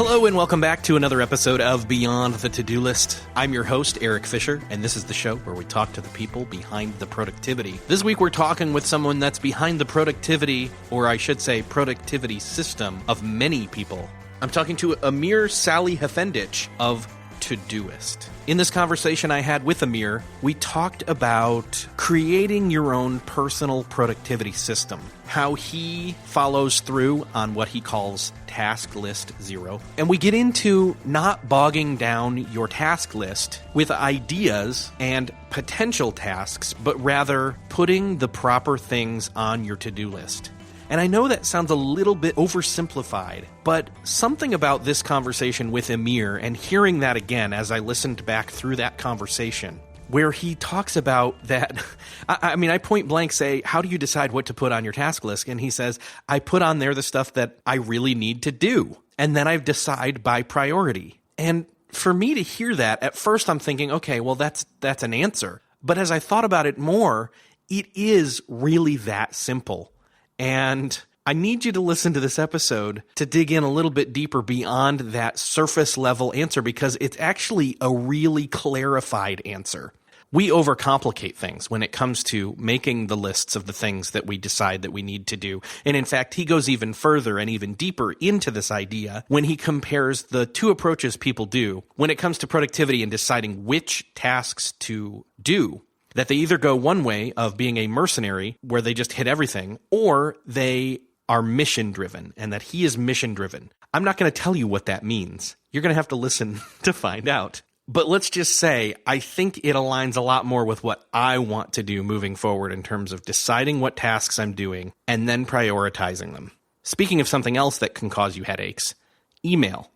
Hello and welcome back to another episode of Beyond the To-Do List. I'm your host, Eric Fisher, and this is the show where we talk to the people behind the productivity. This week we're talking with someone that's behind the productivity, or I should say productivity system, of many people. I'm talking to Amir Salihefendic of Todoist. In this conversation I had with Amir, we talked about creating your own personal productivity system, how he follows through on what he calls task list zero. And we get into not bogging down your task list with ideas and potential tasks, but rather putting the proper things on your to-do list. And I know that sounds a little bit oversimplified, but something about this conversation with Amir and hearing that again as I listened back through that conversation, where he talks about that, I point blank say, how do you decide what to put on your task list? And he says, I put on there the stuff that I really need to do, and then I decide by priority. And for me to hear that, at first I'm thinking, okay, well, that's an answer. But as I thought about it more, it is really that simple. And I need you to listen to this episode to dig in a little bit deeper beyond that surface level answer, because it's actually a really clarified answer. We overcomplicate things when it comes to making the lists of the things that we decide that we need to do. And in fact, he goes even further and even deeper into this idea when he compares the two approaches people do when it comes to productivity and deciding which tasks to do. That they either go one way of being a mercenary where they just hit everything, or they are mission-driven, and that he is mission-driven. I'm not going to tell you what that means. You're going to have to listen to find out. But let's just say, I think it aligns a lot more with what I want to do moving forward in terms of deciding what tasks I'm doing and then prioritizing them. Speaking of something else that can cause you headaches, email.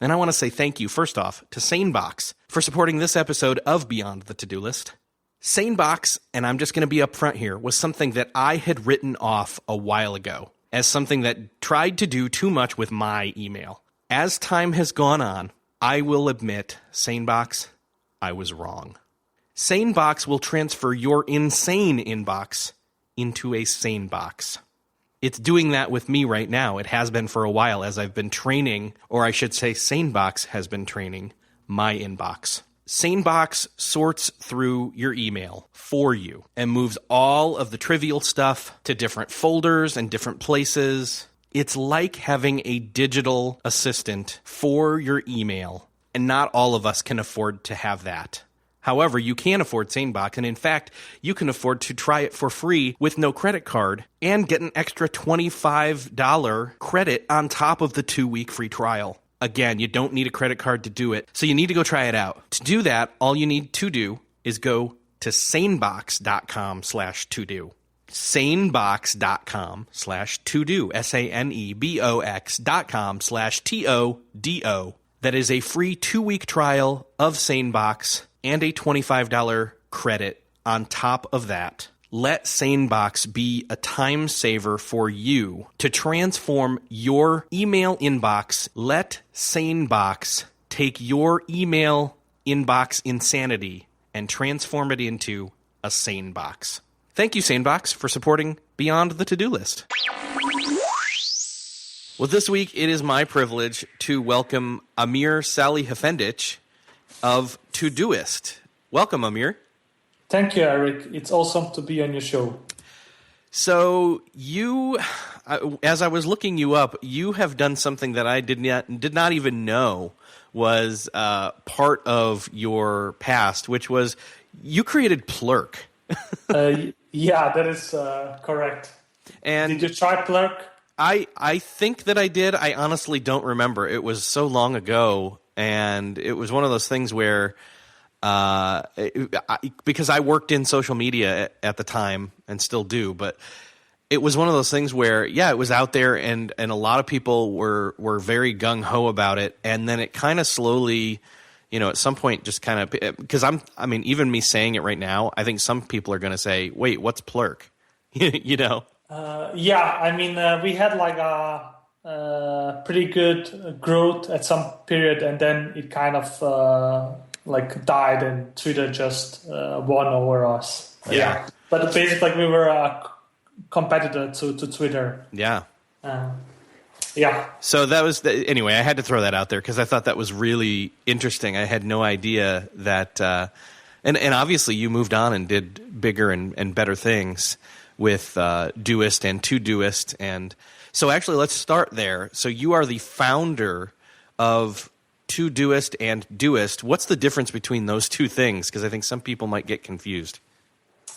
And I want to say thank you, first off, to SaneBox for supporting this episode of Beyond the To-Do List. SaneBox, and I'm just going to be upfront here, was something that I had written off a while ago as something that tried to do too much with my email. As time has gone on, I will admit, SaneBox, I was wrong. SaneBox will transfer your insane inbox into a SaneBox. It's doing that with me right now. It has been for a while as I've been training, or I should say SaneBox has been training my inbox. SaneBox sorts through your email for you and moves all of the trivial stuff to different folders and different places. It's like having a digital assistant for your email, and not all of us can afford to have that. However, you can afford SaneBox, and in fact, you can afford to try it for free with no credit card and get an extra $25 credit on top of the 2-week free trial. Again, you don't need a credit card to do it, so you need to go try it out. To do that, all you need to do is go to sanebox.com/todo. Sanebox.com/todo. SANEBOX.com/TODO. That is a free 2-week trial of SaneBox and a $25 credit on top of that. Let SaneBox be a time saver for you to transform your email inbox. Let SaneBox take your email inbox insanity and transform it into a SaneBox. Thank you, SaneBox, for supporting Beyond the To-Do List. Well, this week it is my privilege to welcome Amir Salihefendic of Todoist. Welcome, Amir. Thank you, Eric. It's awesome to be on your show. So you, as I was looking you up, you have done something that I did not even know was part of your past, which was you created Plurk. Yeah, that is correct. And did you try Plurk? I think that I did. I honestly don't remember. It was so long ago, and it was one of those things where because I worked in social media at the time and still do, but it was one of those things where, yeah, it was out there and a lot of people were very gung-ho about it. And then it kind of slowly, at some point just kind of, because even me saying it right now, I think some people are going to say, wait, what's Plurk? Yeah, we had like a pretty good growth at some period, and then it kind of died, and Twitter just won over us. Yeah. But basically, we were a competitor to Twitter. Yeah. Yeah. So that was anyway. I had to throw that out there because I thought that was really interesting. I had no idea that, and obviously you moved on and did bigger and better things with Doist and Todoist, and so actually let's start there. So you are the founder of Todoist and Doist. What's the difference between those two things? Because I think some people might get confused.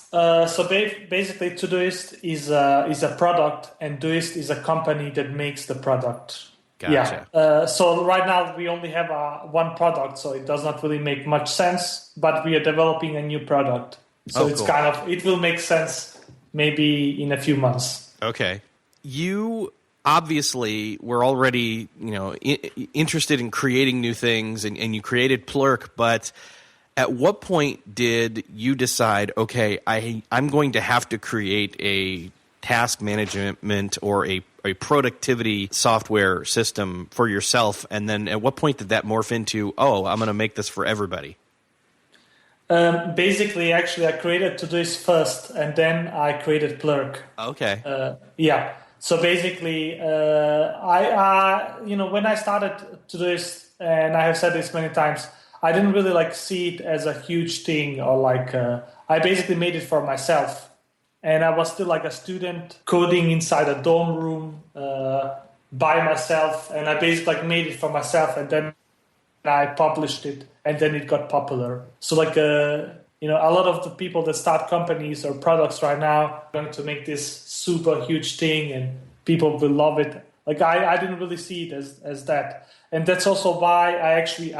So basically, Todoist is a product, and Doist is a company that makes the product. Gotcha. Yeah. So right now we only have one product, so it does not really make much sense. But we are developing a new product, so it's cool. it will make sense maybe in a few months. Okay. You obviously were already interested in creating new things, and you created Plurk, but at what point did you decide, okay, I'm going to have to create a task management or a productivity software system for yourself? And then at what point did that morph into, I'm going to make this for everybody? Basically, actually, I created Todoist first, and then I created Plurk. Okay. Yeah. So basically, when I started Todoist, and I have said this many times, I didn't really see it as a huge thing, or I basically made it for myself, and I was still a student coding inside a dorm room by myself, and I basically made it for myself, and then I published it, and then it got popular. So a lot of the people that start companies or products right now are going to make this super huge thing, and people will love it. I didn't really see it as that, and that's also why I actually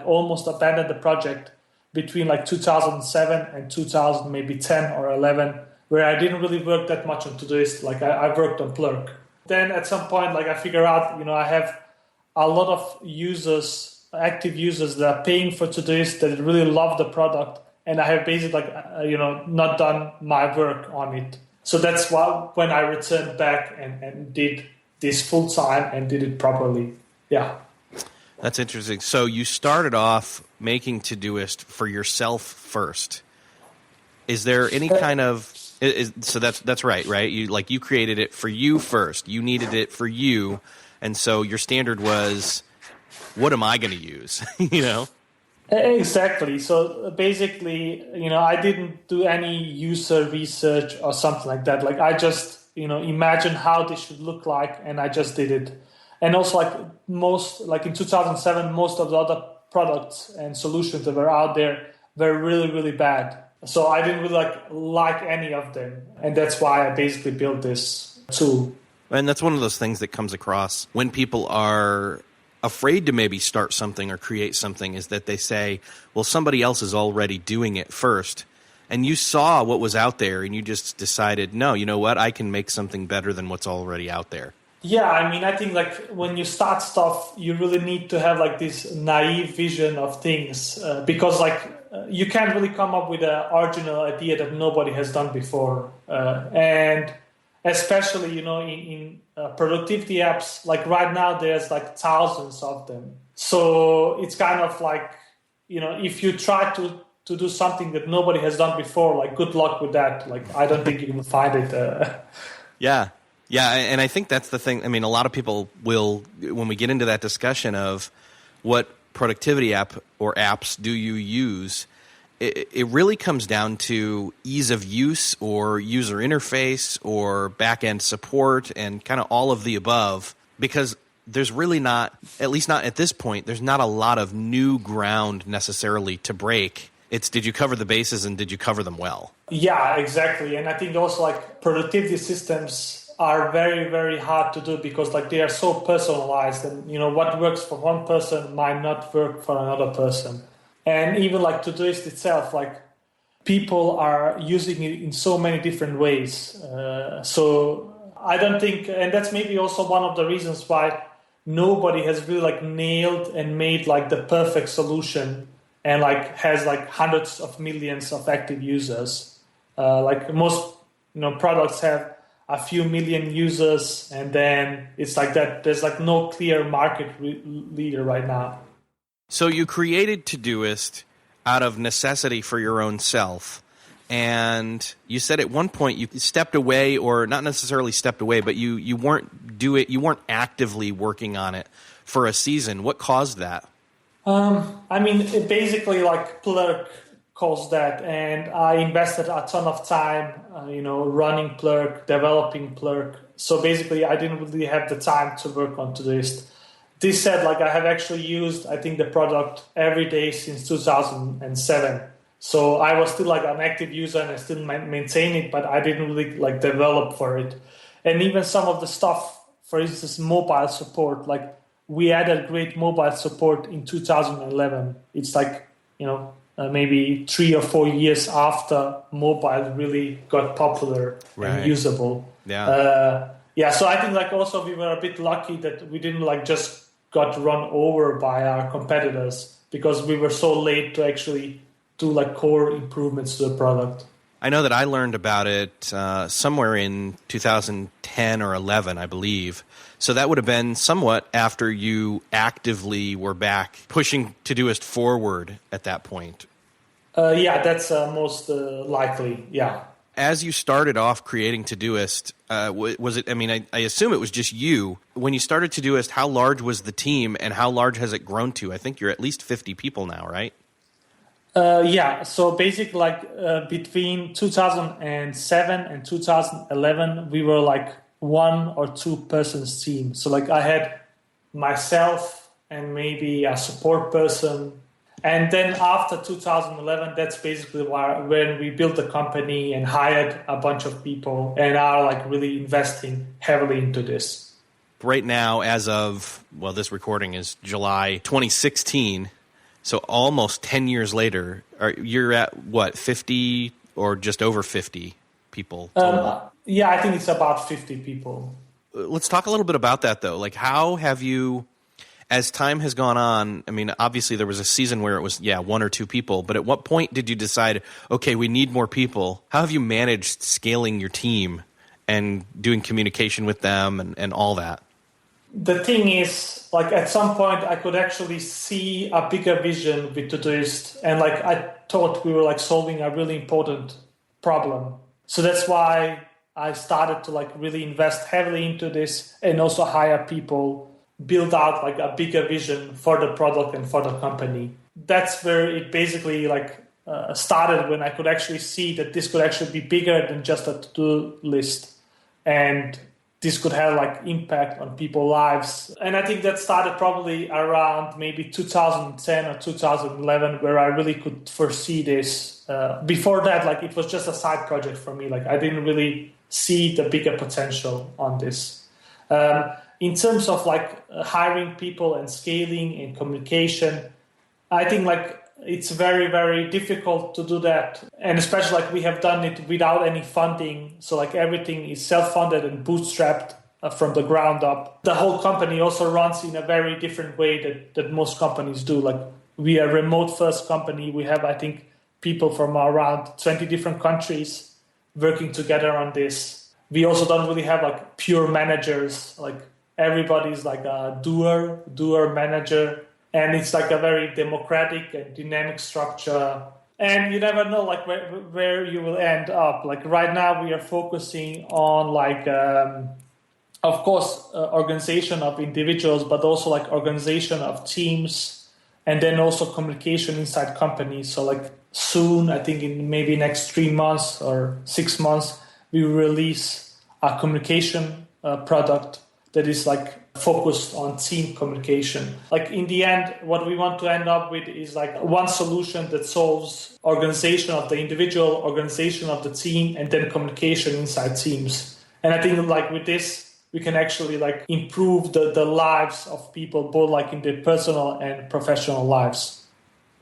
almost abandoned the project between 2007 and 2000, maybe 10 or 11, where I didn't really work that much on Todoist. I worked on Plurk. Then at some point, I figure out, I have a lot of users, active users that are paying for Todoist that really love the product, and I have basically not done my work on it. So that's why when I returned back and did this full time and did it properly. Yeah. That's interesting. So you started off making Todoist for yourself first. Is there any kind of so that's right? You created it for you first. You needed it for you, and so your standard was, what am I going to use? Exactly. So basically, I didn't do any user research or something like that. I just imagine how this should look like, and I just did it. And also, in 2007, most of the other products and solutions that were out there were really, really bad. So I didn't really like any of them. And that's why I basically built this tool. And that's one of those things that comes across when people are afraid to maybe start something or create something, is that they say, well, somebody else is already doing it first. And you saw what was out there and you just decided, no, you know what? I can make something better than what's already out there. Yeah, I think when you start stuff, you really need to have this naive vision of things because you can't really come up with an original idea that nobody has done before. And especially, in productivity apps, right now there's thousands of them. So it's kind of if you try to do something that nobody has done before, good luck with that. I don't think you can find it. Yeah. Yeah, and I think that's the thing. I mean, a lot of people will, when we get into that discussion of what productivity app or apps do you use, it really comes down to ease of use or user interface or back-end support and kind of all of the above, because there's really not, at least not at this point, there's not a lot of new ground necessarily to break. It's, did you cover the bases and did you cover them well? Yeah, exactly. And I think also productivity systems are very, very hard to do because they are so personalized, and what works for one person might not work for another person. And even Todoist itself, people are using it in so many different ways. So I don't think, and that's maybe also one of the reasons why nobody has really nailed and made the perfect solution and has hundreds of millions of active users. Most products have a few million users, and then it's that. There's no clear market leader right now. So you created Todoist out of necessity for your own self, And you said at one point you stepped away, or not necessarily stepped away, but you weren't actively working on it for a season. What caused that? It basically like Plurk caused that, and I invested a ton of time, running Plurk, developing Plurk. So basically, I didn't really have the time to work on Todoist. This said, like I have actually used, I think, the product every day since 2007. So I was still like an active user and I still maintain it, but I didn't really like develop for it. And even some of the stuff, for instance, mobile support, like we added great mobile support in 2011. It's like, maybe 3 or 4 years after mobile really got popular and usable. Yeah. So I think like also we were a bit lucky that we didn't like just got run over by our competitors because we were so late to actually do like core improvements to the product. I know that I learned about it somewhere in 2010 or 11, I believe. So that would have been somewhat after you actively were back pushing Todoist forward at that point. That's most likely, yeah. As you started off creating Todoist, was it, I assume it was just you. When you started Todoist, how large was the team and how large has it grown to? I think you're at least 50 people now, right? So basically like between 2007 and 2011, we were like 1 or 2 persons team. So like I had myself and maybe a support person. And then after 2011, that's basically when we built the company and hired a bunch of people and are like really investing heavily into this. Right now, as of, this recording is July 2016. So almost 10 years later, you're at what, 50 or just over 50 people total? I think it's about 50 people. Let's talk a little bit about that, though. Like, how have you, as time has gone on, obviously there was a season where it was, 1 or 2 people, but at what point did you decide, okay, we need more people? How have you managed scaling your team and doing communication with them and all that? The thing is, like at some point I could actually see a bigger vision with Todoist, and like I thought we were like solving a really important problem. So that's why I started to like really invest heavily into this and also hire people, build out like a bigger vision for the product and for the company. That's where it basically like started, when I could actually see that this could actually be bigger than just a to-do list, and this could have like impact on people's lives. And I think that started probably around maybe 2010 or 2011, where I really could foresee this. Before that, like it was just a side project for me. Like I didn't really see the bigger potential on this. In terms of like hiring people and scaling and communication, I think like it's very, very difficult to do that. And especially like we have done it without any funding. So like everything is self-funded and bootstrapped from the ground up. The whole company also runs in a very different way that most companies do. Like we are a remote first company. We have, I think, people from around 20 different countries working together on this. We also don't really have like pure managers. Like everybody's like a doer manager. And it's like a very democratic and dynamic structure. And you never know like where you will end up. Like right now we are focusing on like, of course, organization of individuals, but also like organization of teams, and then also communication inside companies. So like soon, I think in maybe next 3 months or 6 months, we will release a communication product that is like focused on team communication. Like in the end, what we want to end up with is like one solution that solves organization of the individual, organization of the team, and then communication inside teams. And I think like with this, we can actually like improve the lives of people, both like in their personal and professional lives.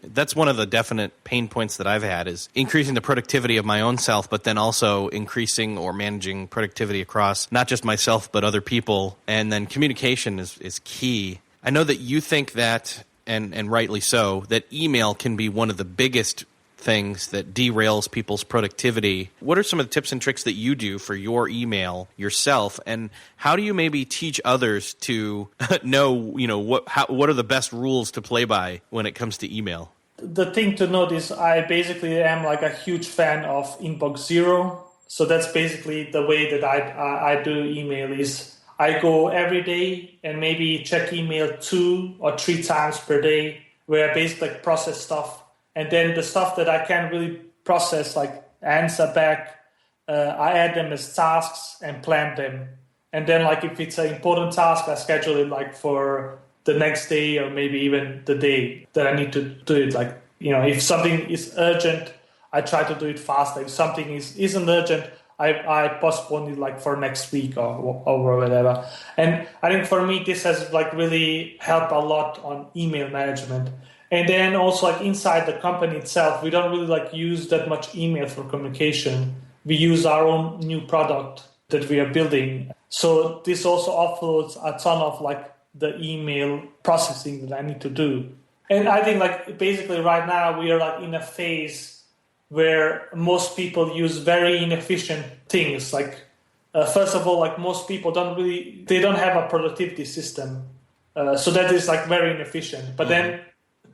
That's one of the definite pain points that I've had, is increasing the productivity of my own self, but then also increasing or managing productivity across not just myself, but other people. And then communication is key. I know that you think that, and rightly so, that email can be one of the biggest things that derails people's productivity. What are some of the tips and tricks that you do for your email yourself, and how do you maybe teach others to know, what are the best rules to play by when it comes to email? The thing to note is I basically am like a huge fan of inbox zero. So that's basically the way that I do email is I go every day and maybe check email 2 or 3 times per day where I basically like process stuff. And then the stuff that I can't really process, like answer back, I add them as tasks and plan them. And then like if it's an important task, I schedule it like for the next day or maybe even the day that I need to do it. Like, if something is urgent, I try to do it faster. If something isn't urgent, I postpone it like for next week or whatever. And I think for me, this has like really helped a lot on email management. And then also like inside the company itself, we don't really like use that much email for communication. We use our own new product that we are building. So this also offloads a ton of like the email processing that I need to do. And I think like basically right now we are like in a phase where most people use very inefficient things. Like first of all, like most people don't have a productivity system. So that is like very inefficient. But then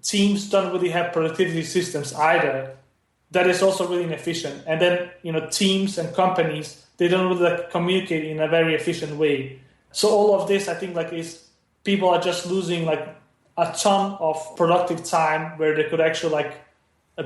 teams don't really have productivity systems either. That is also really inefficient. And then, teams and companies, they don't really like communicate in a very efficient way. So all of this, I think like people are just losing like a ton of productive time where they could actually like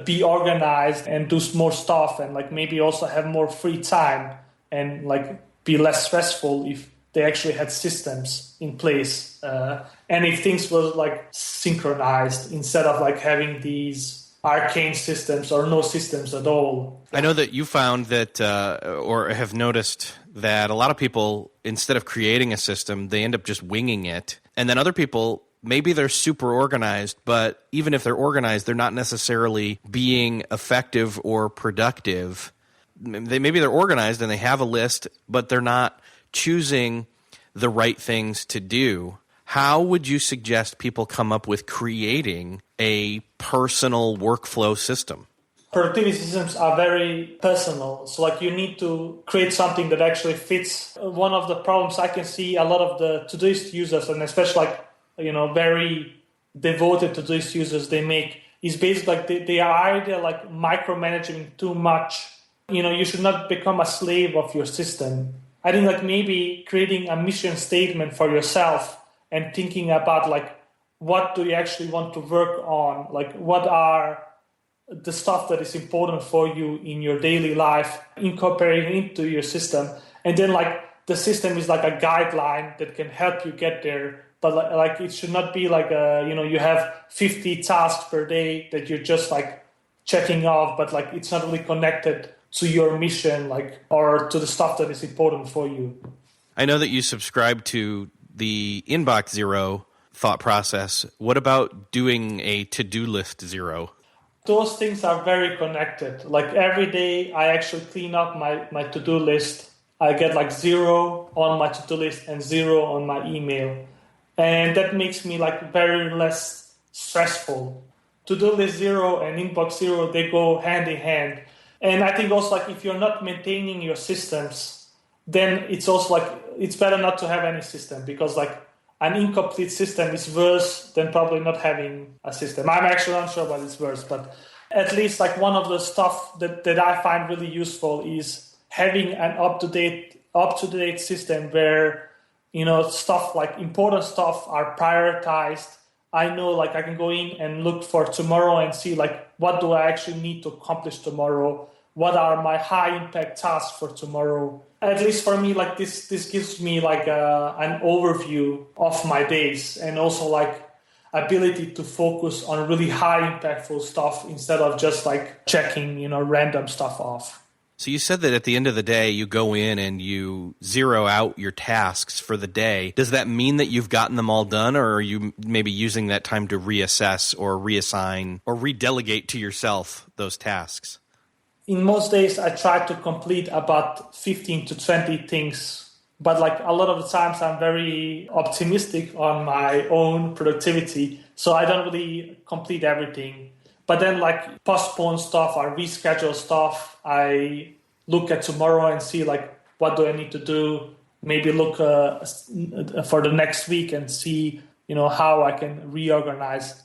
be organized and do more stuff and like maybe also have more free time and like be less stressful if they actually had systems in place. And if things were like synchronized instead of like having these arcane systems or no systems at all. I know that you found that or have noticed that a lot of people, instead of creating a system, they end up just winging it. And then other people, maybe they're super organized, but even if they're organized, they're not necessarily being effective or productive. Maybe they're organized and they have a list, but they're not choosing the right things to do. How would you suggest people come up with creating a personal workflow system? Productivity systems are very personal. So like you need to create something that actually fits. One of the problems I can see a lot of the Todoist users, and especially like, very devoted Todoist users they make, is basically like they are either like micromanaging too much. You should not become a slave of your system. I think like maybe creating a mission statement for yourself and thinking about like what do you actually want to work on? Like what are the stuff that is important for you in your daily life, incorporating into your system. And then like the system is like a guideline that can help you get there. But like it should not be like you have 50 tasks per day that you're just like checking off, but like it's not really connected to your mission, like, or to the stuff that is important for you. I know that you subscribe to the inbox zero thought process. What about doing a to-do list zero? Those things are very connected. Like every day I actually clean up my to-do list. I get like 0 on my to-do list and 0 on my email. And that makes me like very less stressful. To-do list 0 and inbox 0, they go hand in hand. And I think also like if you're not maintaining your systems, then it's also like it's better not to have any system, because like an incomplete system is worse than probably not having a system. I'm actually unsure what is worse, but at least like one of the stuff that I find really useful is having an up-to-date system where, stuff like important stuff are prioritized. I know like I can go in and look for tomorrow and see like what do I actually need to accomplish tomorrow? What are my high impact tasks for tomorrow? At least for me, like this gives me like an overview of my days, and also like ability to focus on really high impactful stuff instead of just like checking, random stuff off. So you said that at the end of the day, you go in and you zero out your tasks for the day. Does that mean that you've gotten them all done, or are you maybe using that time to reassess or reassign or redelegate to yourself those tasks? In most days, I try to complete about 15 to 20 things. But like a lot of the times, I'm very optimistic on my own productivity. So I don't really complete everything. But then like postpone stuff or reschedule stuff. I look at tomorrow and see like what do I need to do. Maybe look for the next week and see, how I can reorganize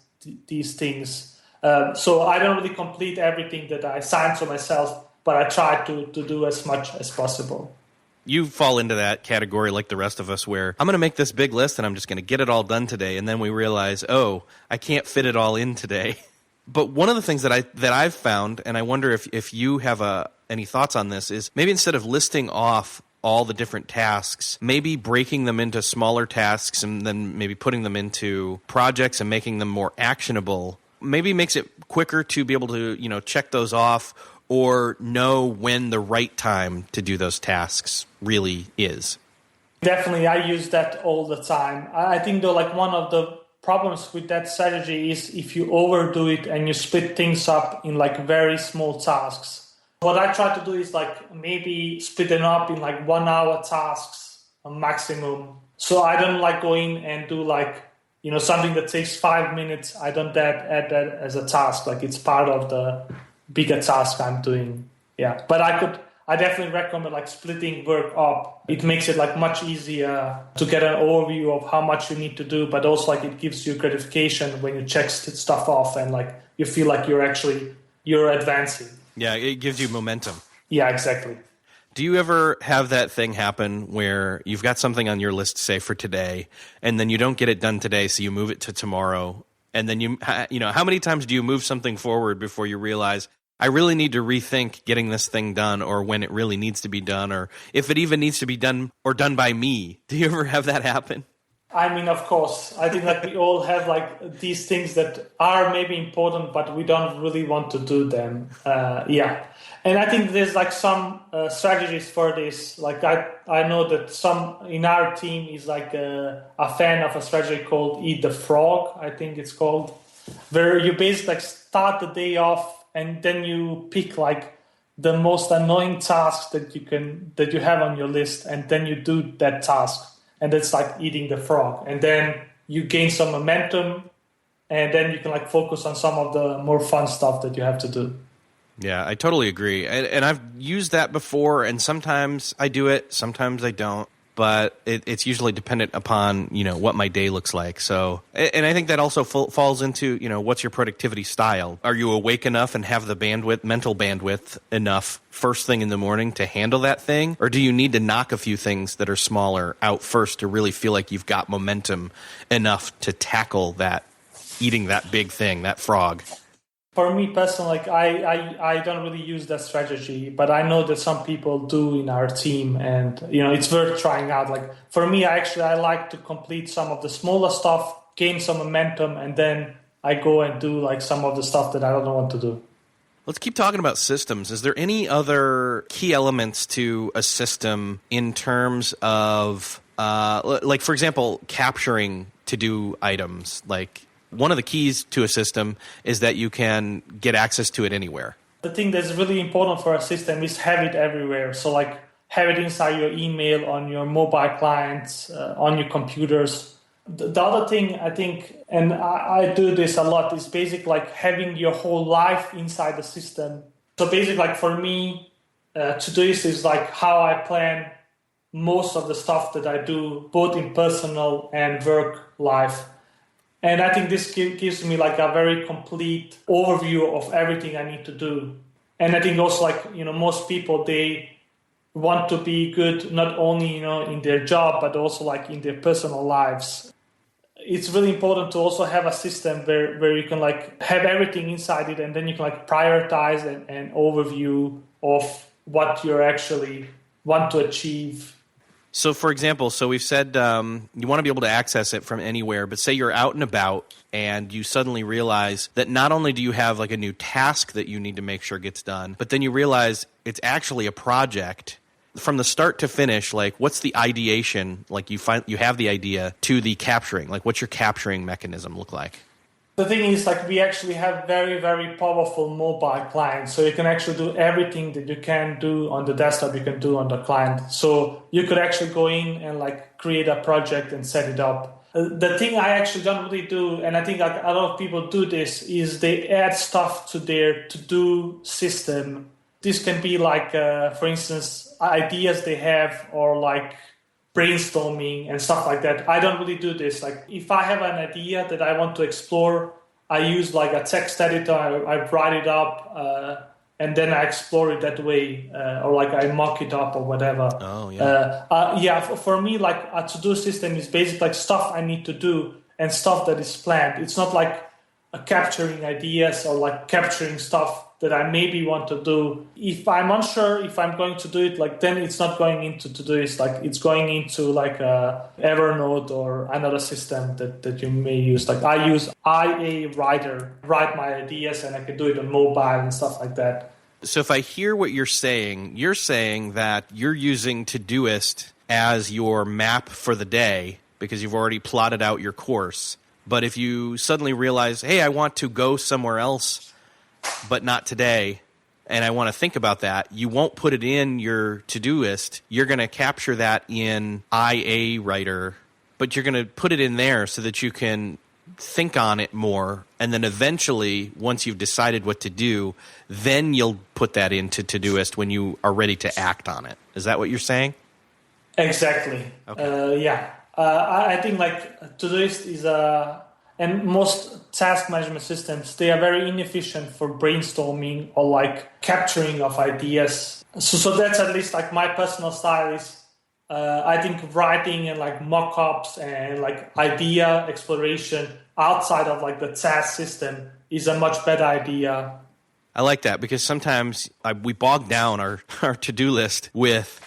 these things. So I don't really complete everything that I assign to myself, but I try to do as much as possible. You fall into that category like the rest of us where I'm going to make this big list and I'm just going to get it all done today. And then we realize, oh, I can't fit it all in today. But one of the things that I've found, and I wonder if you have any thoughts on this, is maybe instead of listing off all the different tasks, maybe breaking them into smaller tasks and then maybe putting them into projects and making them more actionable, maybe makes it quicker to be able to, check those off or know when the right time to do those tasks really is. Definitely, I use that all the time. I think though, like one of the problems with that strategy is if you overdo it and you split things up in like very small tasks. What I try to do is like maybe split them up in like 1 hour tasks maximum. So I don't like go in and do like, something that takes 5 minutes. I don't add that as a task. Like it's part of the bigger task I'm doing. Yeah. But I definitely recommend like splitting work up. It makes it like much easier to get an overview of how much you need to do, but also like it gives you gratification when you check stuff off and like you feel like you're advancing. Yeah, it gives you momentum. Yeah, exactly. Do you ever have that thing happen where you've got something on your list, say for today, and then you don't get it done today, so you move it to tomorrow, and then how many times do you move something forward before you realize I really need to rethink getting this thing done, or when it really needs to be done, or if it even needs to be done or done by me? Do you ever have that happen? I mean, of course. I think like we all have like these things that are maybe important, but we don't really want to do them. Yeah. And I think there's like some strategies for this. Like I know that some in our team is like a fan of a strategy called Eat the Frog, I think it's called, where you basically like start the day off and then you pick like the most annoying tasks that you have on your list, and then you do that task. And that's like eating the frog. And then you gain some momentum, and then you can like focus on some of the more fun stuff that you have to do. Yeah, I totally agree. And I've used that before, and sometimes I do it, sometimes I don't. But it's usually dependent upon, what my day looks like. So, and I think that also falls into, what's your productivity style? Are you awake enough and have the mental bandwidth enough first thing in the morning to handle that thing? Or do you need to knock a few things that are smaller out first to really feel like you've got momentum enough to tackle that, eating that big thing, that frog? For me personally, like I don't really use that strategy, but I know that some people do in our team, and it's worth trying out. Like for me, I like to complete some of the smaller stuff, gain some momentum, and then I go and do like some of the stuff that I don't want to do. Let's keep talking about systems. Is there any other key elements to a system in terms of, like for example, capturing to-do items? Like, one of the keys to a system is that you can get access to it anywhere. The thing that's really important for a system is have it everywhere. So like have it inside your email, on your mobile clients, on your computers. The other thing I think, and I do this a lot, is basically like having your whole life inside the system. So basically like for me, to-do-list is like how I plan most of the stuff that I do, both in personal and work life. And I think this gives me like a very complete overview of everything I need to do. And I think also like, most people, they want to be good, not only, in their job, but also like in their personal lives. It's really important to also have a system where you can like have everything inside it, and then you can like prioritize an overview of what you actually want to achieve. So, for example, we've said you want to be able to access it from anywhere, but say you're out and about and you suddenly realize that not only do you have like a new task that you need to make sure gets done, but then you realize it's actually a project. From the start to finish, like what's the ideation, like you have the idea, to the capturing, like what's your capturing mechanism look like? The thing is, like, we actually have very, very powerful mobile clients. So you can actually do everything that you can do on the desktop, you can do on the client. So you could actually go in and like create a project and set it up. The thing I actually don't really do, and I think like a lot of people do this, is they add stuff to their to-do system. This can be like, for instance, ideas they have, or like brainstorming and stuff like that. I don't really do this. Like if I have an idea that I want to explore, I use like a text editor, I write it up, and then I explore it that way, or like I mock it up or whatever. Oh, yeah. For me, like a to-do system is basically like stuff I need to do and stuff that is planned. It's not like capturing ideas or like capturing stuff that I maybe want to do. If I'm unsure if I'm going to do it, like then it's not going into Todoist, like it's going into like a Evernote or another system that you may use. Like I use IA Writer, write my ideas, and I can do it on mobile and stuff like that. So if I hear what you're saying that you're using Todoist as your map for the day because you've already plotted out your course. But if you suddenly realize, hey, I want to go somewhere else, but not today, and I want to think about that, you won't put it in your Todoist. You're going to capture that in IA Writer, but you're going to put it in there so that you can think on it more, and then eventually, once you've decided what to do, then you'll put that into Todoist when you are ready to act on it. Is that what you're saying? Exactly. Okay. Yeah. I think like Todoist is and most task management systems, they are very inefficient for brainstorming or like capturing of ideas. So that's at least like my personal style is I think writing and like mock-ups and like idea exploration outside of like the task system is a much better idea. I like that because sometimes we bog down our to-do list with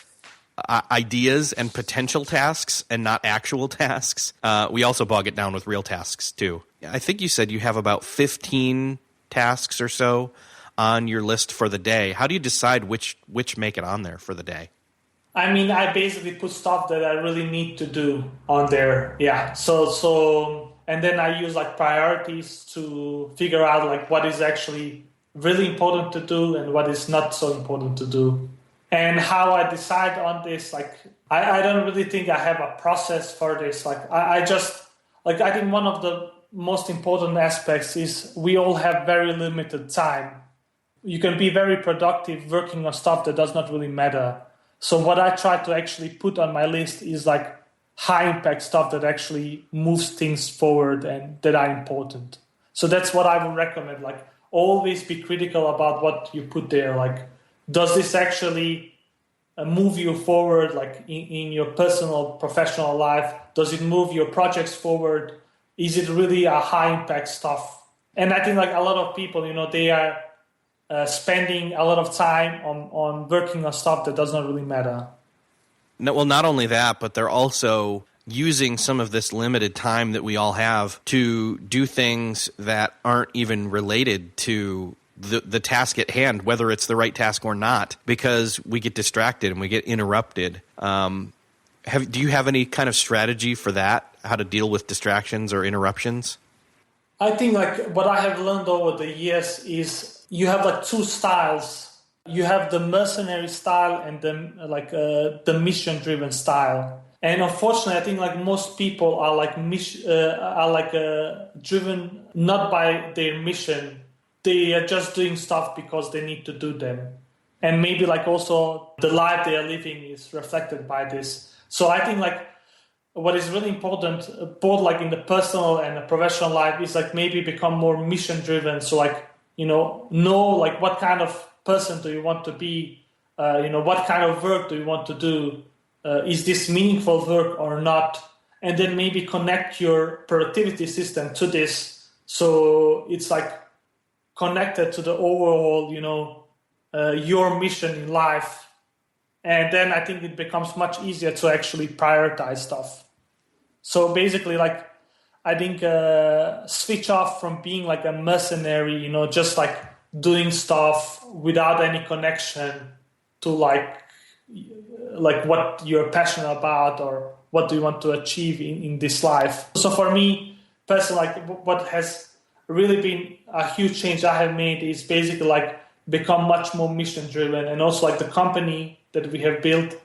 ideas and potential tasks and not actual tasks. We also bog it down with real tasks too. I think you said you have about 15 tasks or so on your list for the day. How do you decide which make it on there for the day? I mean, I basically put stuff that I really need to do on there. Yeah. So and then I use like priorities to figure out like what is actually really important to do and what is not so important to do. And how I decide on this, like, I don't really think I have a process for this. Like, I just, like, I think one of the most important aspects is we all have very limited time. You can be very productive working on stuff that does not really matter. So what I try to actually put on my list is like high impact stuff that actually moves things forward and that are important. So that's what I would recommend. Like, always be critical about what you put there. Like, does this actually move you forward, like in your personal, professional life? Does it move your projects forward? Is it really a high impact stuff? And I think like a lot of people, they are spending a lot of time on working on stuff that does not really matter. No, well, not only that, but they're also using some of this limited time that we all have to do things that aren't even related to the task at hand, whether it's the right task or not, because we get distracted and we get interrupted. Do you have any kind of strategy for that, how to deal with distractions or interruptions? I think like what I have learned over the years is you have like two styles. You have the mercenary style and the mission-driven style. And unfortunately, I think like most people are like driven not by their mission. They are just doing stuff because they need to do them. And maybe like also the life they are living is reflected by this. So I think like what is really important, both like in the personal and the professional life, is like maybe become more mission driven. So like, know like what kind of person do you want to be? What kind of work do you want to do? Is this meaningful work or not? And then maybe connect your productivity system to this. So it's like connected to the overall, your mission in life. And then I think it becomes much easier to actually prioritize stuff. So basically, like, I think switch off from being like a mercenary, just like doing stuff without any connection to like what you're passionate about or what do you want to achieve in this life. So for me, personally, like what has really been a huge change I have made is basically like become much more mission driven, and also like the company that we have built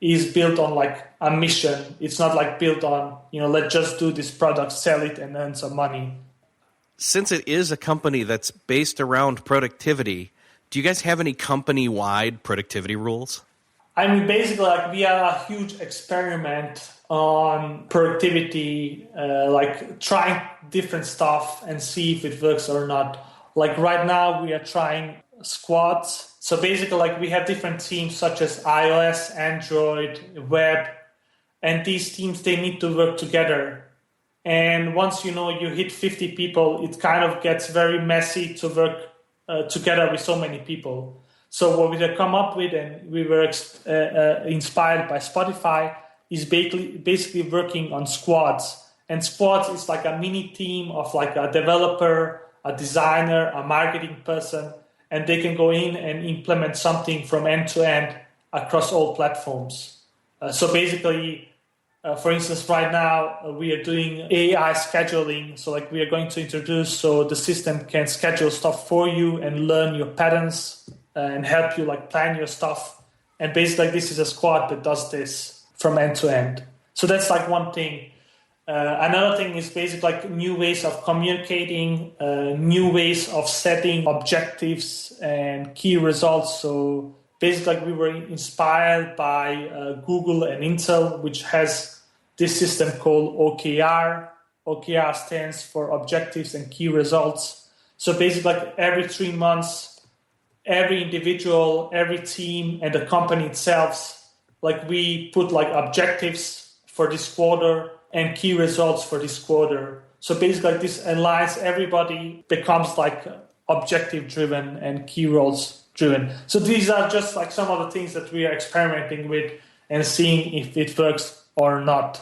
is built on like a mission. It's not like built on, let's just do this product, sell it and earn some money. Since it is a company that's based around productivity, do you guys have any company-wide productivity rules? I mean, basically, like we are a huge experiment on productivity, like trying different stuff and see if it works or not. Like right now, we are trying squads. So basically, like we have different teams such as iOS, Android, web, and these teams, they need to work together. And once you hit 50 people, it kind of gets very messy to work together with so many people. So what we have come up with, and we were inspired by Spotify, is basically working on squads. And squads is like a mini team of like a developer, a designer, a marketing person, and they can go in and implement something from end to end across all platforms. So basically, for instance, right now we are doing AI scheduling. So like we are going to introduce so the system can schedule stuff for you and learn your patterns and help you like plan your stuff. And basically this is a squad that does this from end to end. So that's like one thing. Another thing is basically like new ways of communicating, new ways of setting objectives and key results. So basically like we were inspired by Google and Intel, which has this system called OKR. OKR stands for Objectives and Key Results. So basically like every 3 months, every individual, every team, and the company itself, like we put like objectives for this quarter and key results for this quarter. So basically like this aligns everybody, becomes like objective driven and key results driven. So these are just like some of the things that we are experimenting with and seeing if it works or not.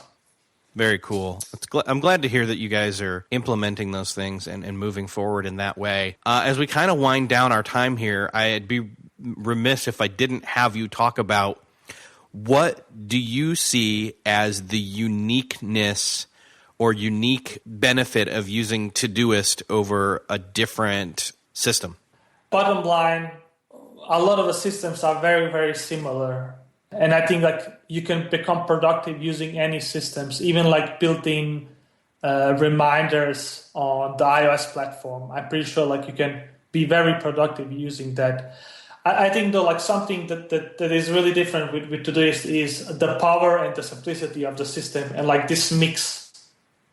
Very cool. I'm glad to hear that you guys are implementing those things and moving forward in that way. As we kind of wind down our time here, I'd be remiss if I didn't have you talk about what do you see as the uniqueness or unique benefit of using Todoist over a different system? Bottom line, a lot of the systems are very, very similar. And I think like you can become productive using any systems, even like built-in reminders on the iOS platform. I'm pretty sure like you can be very productive using that. I think though like something that is really different with Todoist is the power and the simplicity of the system and like this mix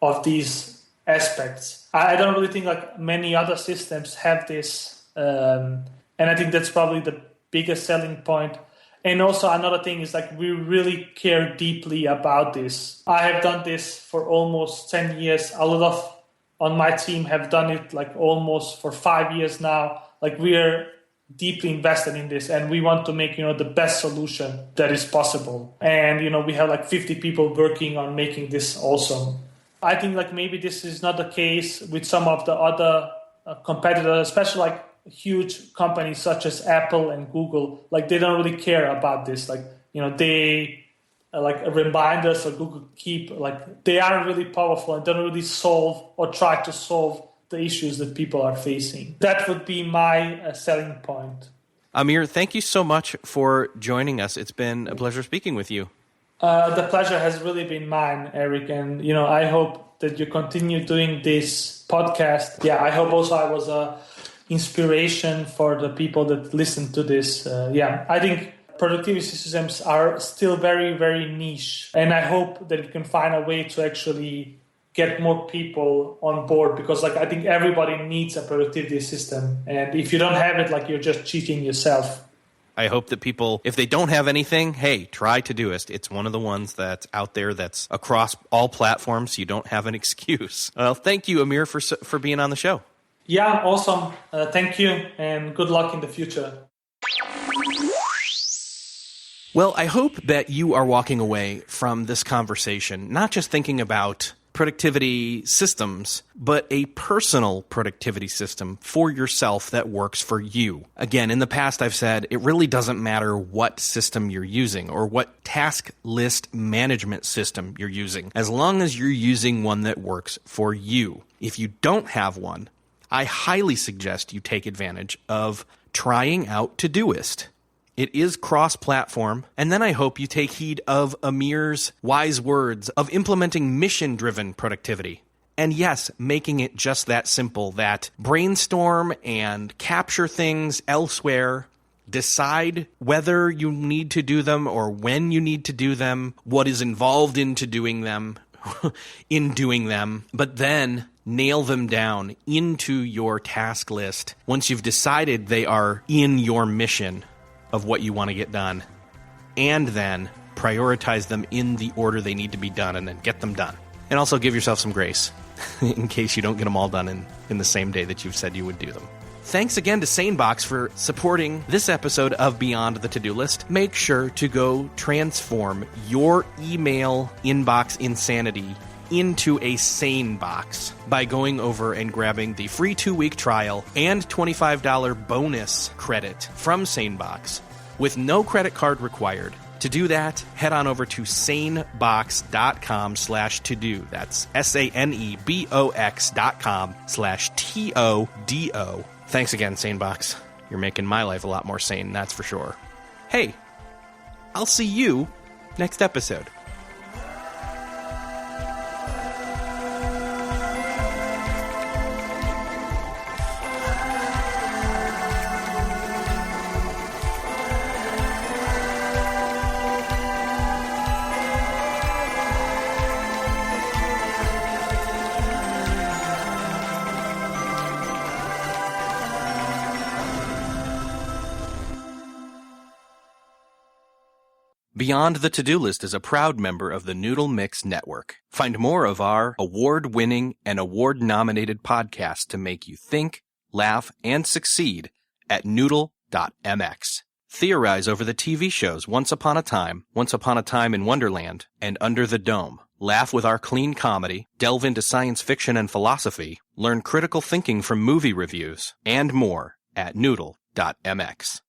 of these aspects. I don't really think like many other systems have this. And I think that's probably the biggest selling point. And also another thing is like we really care deeply about this. I have done this for almost 10 years. A lot of on my team have done it like almost for 5 years now. Like we are deeply invested in this and we want to make, the best solution that is possible. And, we have like 50 people working on making this awesome. I think like maybe this is not the case with some of the other competitors, especially like huge companies such as Apple and Google. Like they don't really care about this. Like, they like reminders or Google Keep, like they aren't really powerful and don't really solve or try to solve the issues that people are facing. That would be my selling point. Amir, thank you so much for joining us. It's been a pleasure speaking with you. The pleasure has really been mine, Eric. And, I hope that you continue doing this podcast. Yeah, I hope also I was a inspiration for the people that listen to this. I think productivity systems are still very, very niche. And I hope that we can find a way to actually get more people on board because I think everybody needs a productivity system. And if you don't have it, you're just cheating yourself. I hope that people, if they don't have anything, hey, try Todoist. It's one of the ones that's out there that's across all platforms. You don't have an excuse. Well, thank you, Amir, for being on the show. Yeah, awesome. Thank you and good luck in the future. Well, I hope that you are walking away from this conversation, not just thinking about productivity systems, but a personal productivity system for yourself that works for you. Again, in the past, I've said it really doesn't matter what system you're using or what task list management system you're using, as long as you're using one that works for you. If you don't have one, I highly suggest you take advantage of trying out Todoist. It is cross-platform, and then I hope you take heed of Amir's wise words of implementing mission-driven productivity. And yes, making it just that simple, that brainstorm and capture things elsewhere Decide whether you need to do them or when you need to do them, what is involved into doing them, but then nail them down into your task list once you've decided they are in your mission of what you want to get done, and then prioritize them in the order they need to be done and then get them done. And also give yourself some grace in case you don't get them all done in the same day that you've said you would do them. Thanks again to SaneBox for supporting this episode of Beyond the To-Do List. Make sure to go transform your email inbox insanity into a sane box by going over and grabbing the free 2-week trial and $25 bonus credit from SaneBox with no credit card required. To do that, head on over to sanebox.com/to-do. That's sanebox.com/TODO. Thanks again, SaneBox. You're making my life a lot more sane, that's for sure. Hey, I'll see you next episode. Beyond the To-Do List is a proud member of the Noodle Mix Network. Find more of our award-winning and award-nominated podcasts to make you think, laugh, and succeed at noodle.mx. Theorize over the TV shows Once Upon a Time in Wonderland, and Under the Dome. Laugh with our clean comedy, delve into science fiction and philosophy, learn critical thinking from movie reviews, and more at noodle.mx.